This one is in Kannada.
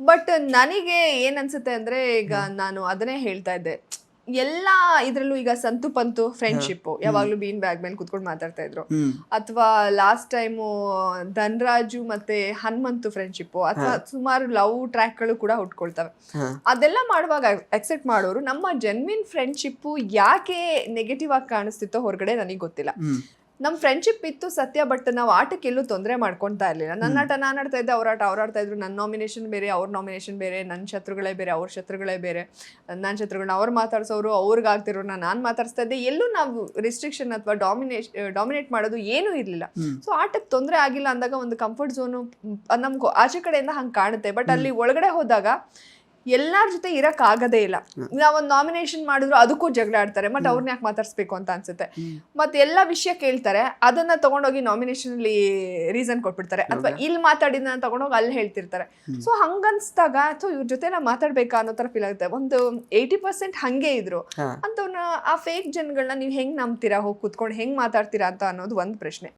ಬಟ್ ನನಗೆ ಏನ್ ಅನ್ಸುತ್ತೆ ಅಂದ್ರೆ ಈಗ ನಾನು ಅದನ್ನೇ ಹೇಳ್ತಾ ಇದ್ದೆ, ಎಲ್ಲಾ ಇದ್ರಲ್ಲೂ ಈಗ ಸಂತು ಪಂತು ಫ್ರೆಂಡ್ಶಿಪ್ ಯಾವಾಗ್ಲೂ ಬೀನ್ ಬ್ಯಾಗ್ ಮೇಲೆ ಕುತ್ಕೊಂಡು ಮಾತಾಡ್ತಾ ಇದ್ರು, ಅಥವಾ ಲಾಸ್ಟ್ ಟೈಮು ಧನ್ರಾಜು ಮತ್ತೆ ಹನುಮಂತು ಫ್ರೆಂಡ್ಶಿಪ್, ಅಥವಾ ಸುಮಾರು ಲವ್ ಟ್ರ್ಯಾಕ್ ಗಳು ಕೂಡ ಹುಟ್ಕೊಳ್ತವೆ. ಅದೆಲ್ಲ ಮಾಡುವಾಗ ಅಕ್ಸೆಪ್ಟ್ ಮಾಡೋರು ನಮ್ಮ ಜೆನ್ವಿನ್ ಫ್ರೆಂಡ್ಶಿಪ್ ಯಾಕೆ ನೆಗೆಟಿವ್ ಆಗಿ ಕಾಣಿಸ್ತಿತ್ತೋ ಹೊರಗಡೆ ನನಗೆ ಗೊತ್ತಿಲ್ಲ. ನಮ್ ಫ್ರೆಂಡ್ಶಿಪ್ ಇತ್ತು ಸತ್ಯ, ಬಟ್ ನಾವು ಆಟಕ್ಕೆ ಎಲ್ಲೂ ತೊಂದರೆ ಮಾಡ್ಕೊಂತಾ ಇರ್ಲಿಲ್ಲ. ನನ್ನ ಆಟ ನಾನು ಆಡ್ತಾ ಇದ್ದೆ, ಅವ್ರ ಆಟ ಅವ್ರು ಆಡ್ತಾ ಇದ್ರು. ನನ್ನ ನಾಮಿನೇಷನ್ ಬೇರೆ, ಅವ್ರ ನಾಮಿನೇಷನ್ ಬೇರೆ, ನನ್ನ ಶತ್ರುಗಳೇ ಬೇರೆ, ಅವ್ರ ಶತ್ರುಗಳೇ ಬೇರೆ. ನನ್ನ ಶತ್ರುಗಳನ್ನ ಅವ್ರು ಮಾತಾಡ್ಸೋರು, ಅವ್ರಿಗೆ ಆಗ್ತಿರೋರ್ನ ನಾನು ಮಾತಾಡ್ಸ್ತಾ ಇದ್ದೆ. ಎಲ್ಲೂ ನಾವು ರಿಸ್ಟ್ರಿಕ್ಷನ್ ಅಥವಾ ಡಾಮಿನೇಟ್ ಮಾಡೋದು ಏನೂ ಇರ್ಲಿಲ್ಲ. ಸೊ ಆಟಕ್ಕೆ ತೊಂದರೆ ಆಗಿಲ್ಲ ಅಂದಾಗ ಒಂದು ಕಂಫರ್ಟ್ ಝೋನು ನಮ್ಗೆ ಆಚೆ ಕಡೆಯಿಂದ ಹಂಗೆ ಕಾಣುತ್ತೆ. ಬಟ್ ಅಲ್ಲಿ ಒಳಗಡೆ ಹೋದಾಗ ಎಲ್ಲಾರ ಜೊತೆ ಇರಕ್ ಆಗದೇ ಇಲ್ಲ. ನಾವೊಂದು ನಾಮಿನೇಷನ್ ಮಾಡಿದ್ರು ಅದಕ್ಕೂ ಜಗಳ ಆಡ್ತಾರೆ, ಬಟ್ ಅವ್ರನ್ನ ಯಾಕೆ ಮಾತಾಡ್ಸ್ಬೇಕು ಅಂತ ಅನ್ಸುತ್ತೆ. ಮತ್ತೆ ಎಲ್ಲಾ ವಿಷಯ ಕೇಳ್ತಾರೆ, ಅದನ್ನ ತಗೊಂಡೋಗಿ ನಾಮಿನೇಷನ್ ಅಲ್ಲಿ ರೀಸನ್ ಕೊಟ್ಬಿಡ್ತಾರೆ, ಅಥವಾ ಇಲ್ಲಿ ಮಾತಾಡಿದ ತಗೊಂಡೋಗಿ ಅಲ್ಲಿ ಹೇಳ್ತಿರ್ತಾರೆ. ಸೊ ಹಂಗನ್ಸ್ದಾಗ ಸೊ ಇವ್ರ ಜೊತೆ ನಾ ಮಾತಾಡ್ಬೇಕಾ ಅನ್ನೋ ತರ ಫೀಲ್ ಆಗುತ್ತೆ. ಒಂದು 80% ಹಂಗೆ ಇದ್ರು ಅಂತವ್ನ, ಆ ಫೇಕ್ ಜನಗಳನ್ನ ನೀವು ಹೆಂಗ್ ನಂಬ್ತೀರಾ, ಹೋಗಿ ಕುತ್ಕೊಂಡು ಹೆಂಗ್ ಮಾತಾಡ್ತೀರಾ ಅಂತ ಅನ್ನೋದು ಒಂದ್ ಪ್ರಶ್ನೆ.